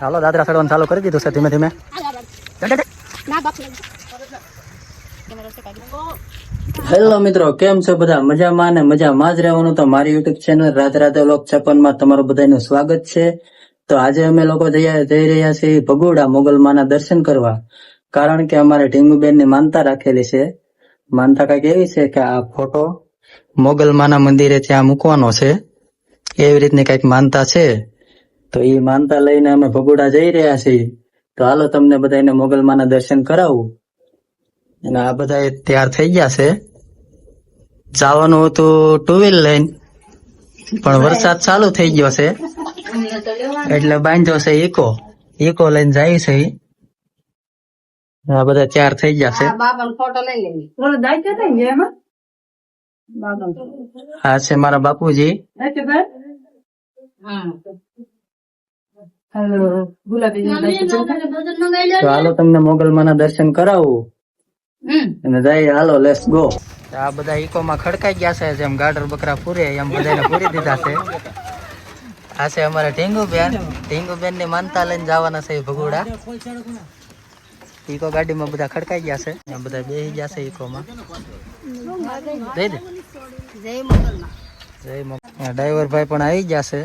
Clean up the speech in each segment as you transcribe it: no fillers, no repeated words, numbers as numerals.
હાલો દાદરા ચડવાનું ચાલુ કરી દીધું છે ધીમે ધીમે. હેલો મિત્રો, કેમ છો બધા? મજામાં ને મજામાં જ રહેવાનું. તો મારી YouTube channel Radhe Radhe vlog 56 માં તમારું બધાનું સ્વાગત છે. તો આજે અમે લોકો જઈ રહ્યા છીએ ભગોડા મોગલમાના દર્શન કરવા, કારણ કે અમારે ઢીંગુબેન ની માનતા રાખેલી છે. માનતા કઈક એવી છે કે આ ફોટો મોગલમાના મંદિરે ત્યાં મૂકવાનો છે, એવી રીતની કઈક માનતા છે. તો એ માનતા લઈને અમે ભગોડા જઈ રહ્યા છીએ. તો હાલો તમને બધાને મોગલમાના દર્શન કરાવું. અને આ બધા તૈયાર થઈ ગયા છે. જવાનું હતું ટુ વ્હીલ લઈને, પણ વરસાદ ચાલુ થઈ ગયો છે એટલે બાંધ્યો છે ઈકો લઈને જાય છે. આ બધા તૈયાર થઈ ગયા છે. આ છે મારા બાપુજી. તો હાલો તમને મોગલમાના દર્શન કરાવું અને જઈએ. હાલો લેટ્સ ગો. આ બધા ઈકો માં ખડકાઈ ગયા છે, જેમ ગાડર બકરા પૂરે એમ બધાને પૂરી દીધા છે. આ છે અમારા ઢીંગુબેન ની માનતા લઈને જવાના છે ભગોડા. ઈકો ગાડીમાં બધા ખડકાઈ ગયા છે, એમ બધા બેસી ગયા છે ઈકો માં. જય મોગલ. ડ્રાઈવર ભાઈ પણ આવી ગયા છે.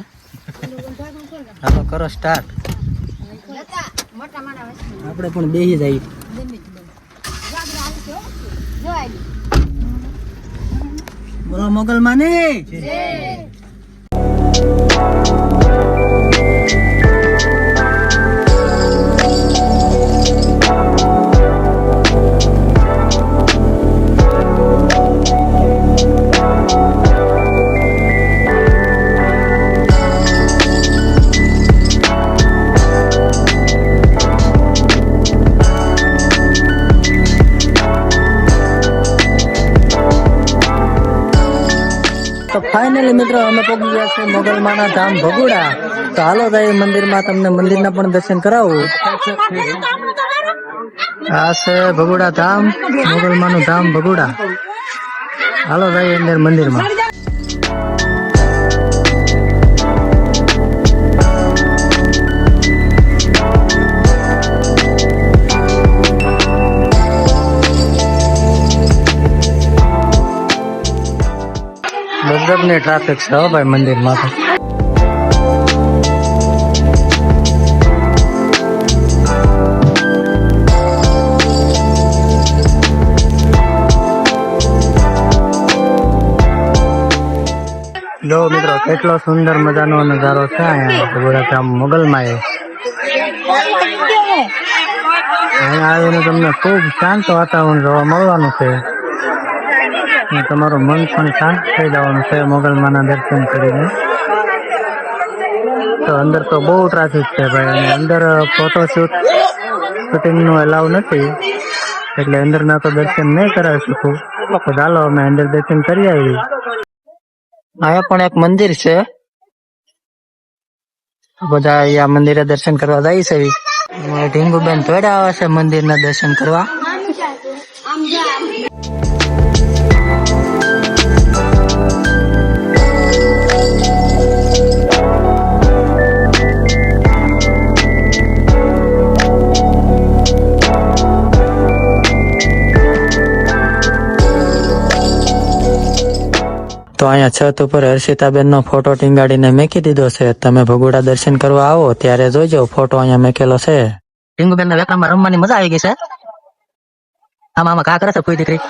હાલો કરો સ્ટાર્ટ. આપણે પણ બેસી જઈએ. બોલો મોગલમાં ને. તો ફાઇનલી મિત્રો અમે પહોંચી ગયા છે મોગલમાના ધામ ભગોડા. તો હાલો જાય મંદિરમાં, તમને મંદિરના પણ દર્શન કરાવું. આ છે ભગોડા ધામ, મોગલમાનું ધામ ભગોડા. હાલો જાય અંદર મંદિરમાં. ગજબ ને ટ્રાફિક છે ભાઈ મંદિરમાં તો. જો મિત્રો કેટલો સુંદર મજાનો નજારો છે અહીંયા ભગોડા ધામ મોગલમાં. અહીંયા આવીને તમને ખૂબ શાંત વાતાવરણ જોવા મળવાનું છે. તમારું મન પણ શાંત થઈ જવાનું છે મોગલમાના દર્શન કરીને. તો અંદર તો બહુ ટ્રાફિક છે ભાઈ, અને અંદર શૂટિંગ નું એલાવ નથી, એટલે અંદર ના તો દર્શન નહીં કરાવી શકું. તો ચાલો અમે અંદર દર્શન કરી આવી. અહીંયા પણ એક મંદિર છે, બધા અહીંયા મંદિરે દર્શન કરવા જાય છે. ઢીંગુબેન થોડા આવે છે મંદિરના દર્શન કરવા. તો અહીંયા છત ઉપર હર્ષિતાબેન નો ફોટો ટીંગાડીને મેકી દીધો છે. તમે ભગોડા દર્શન કરવા આવો ત્યારે જોઈજો, ફોટો અહીંયા મેકેલો છે. ટીંગુબેન ના વેકરામાં રમવાની મજા આવી ગઈ છે. આમાં કા કરે છે કોઈ દીકરી.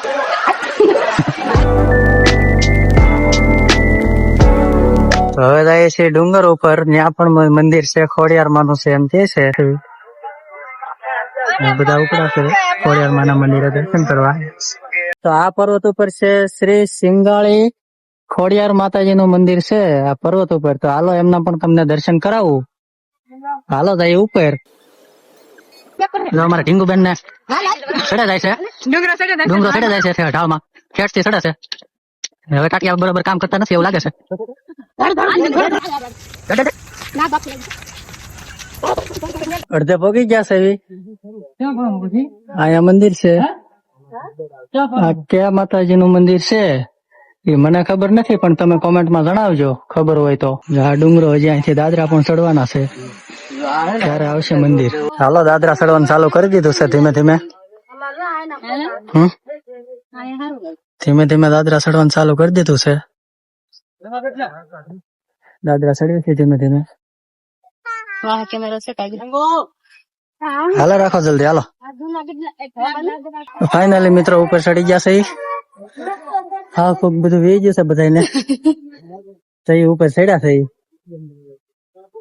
તો હવે જાય છે ડુંગર ઉપર, ત્યાં પણ મંદિર છે ખોડિયારમાંનું છે એમ કે છે. બધા ઉપડા છે ખોડિયારમાંના મંદિરે દર્શન કરવા. તો આ પર્વત ઉપર છે શ્રી સિંગાળી ખોડિયાર માતાજી નું મંદિર છે આ પર્વત ઉપર. તો હાલો એમના પણ તમને દર્શન કરાવું. હાલો જાય ઉપર. અમારા ઢીંગુબેન ને ચડે જાય છે, ડુંગરો ચડે જાય છે ઢાળમાં, ખેડ થી ચડે છે. હવે કાટિયા બરોબર કામ કરતા નથી એવું લાગે છે. અડધે પોગી ગયા છે. અહીંયા મંદિર છે, કયા માતાજી નું મંદિર છે એ મને ખબર નથી, પણ તમે કોમેન્ટમાં જણાવજો ખબર હોય તો. આ ડુંગરો હજી અહીંથી દાદરા પણ ચડવાના છે. ક્યારે આવશે મંદિર. હાલો દાદરા ચડવાનું ચાલુ કરી દીધું છે ધીમે ધીમે. ધીમે ધીમે દાદરા ચડવાનું ચાલુ કરી દીધું છે. દાદરા ચડીએ છીએ ધીમે ધીમે. હાલો રાખો જલ્દી હાલો. ફાઇનલી મિત્રો ઉપર ચડી ગયા છે. હા કોક બધું વે ગયું છે બધાને. તો એ ઉપર ચડ્યા છે.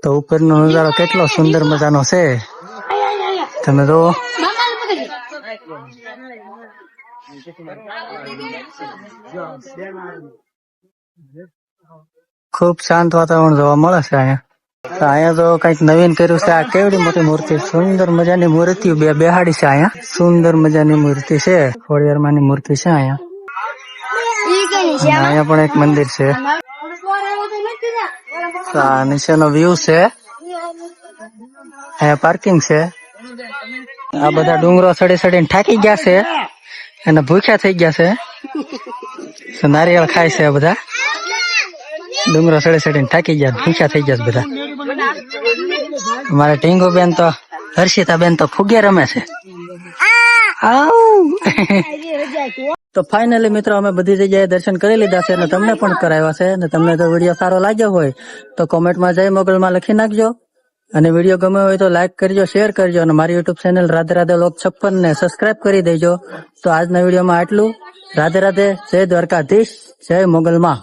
તો ઉપરનો નજારો કેટલો સુંદર મજાનો છે તમે તો. ખુબ શાંત વાતાવરણ જોવા મળે છે અહીંયા. અહીંયા તો કઈક નવીન કર્યું છે. આ કેવડી મોટી મૂર્તિ, સુંદર મજાની મૂર્તિ બેહાડી છે અહીંયા. સુંદર મજાની મૂર્તિ છે. ખોડિયારમાંની મૂર્તિ છે અહીંયા. અહીંયા પણ એક મંદિર છે. આ નીચેનો વ્યૂ છે. અહીંયા પાર્કિંગ છે. આ બધા ડુંગરો ચડી ચડીને થાકી ગયા છે અને ભૂખ્યા થઈ ગયા છે. નારિયેળ ખાય છે બધા. ડુંગરો ચડી ચડીને થાકી ગયા, ભૂખ્યા થઈ ગયા બધા. મારા ટીંગો બેન તો, હર્ષિતા બેન તો ફુગે રમે છે. તો ફાઇનલી મિત્રો અમે બધી જગ્યાએ દર્શન કરી લીધા છે અને તમને પણ કરાવ્યા છે. અને તમને જો વિડીયો સારો લાગ્યો હોય તો કોમેન્ટમાં જય મોગલમાં લખી નાખજો. અને વિડીયો ગમ્યો હોય તો લાઈક કરજો, શેર કરજો અને મારી યુટ્યુબ ચેનલ રાધે રાધે લોક 56 ને સબસ્ક્રાઇબ કરી દેજો. તો આજના વિડીયોમાં આટલું. રાધે રાધે, જય દ્વારકાધીશ, જય મોગલમાં.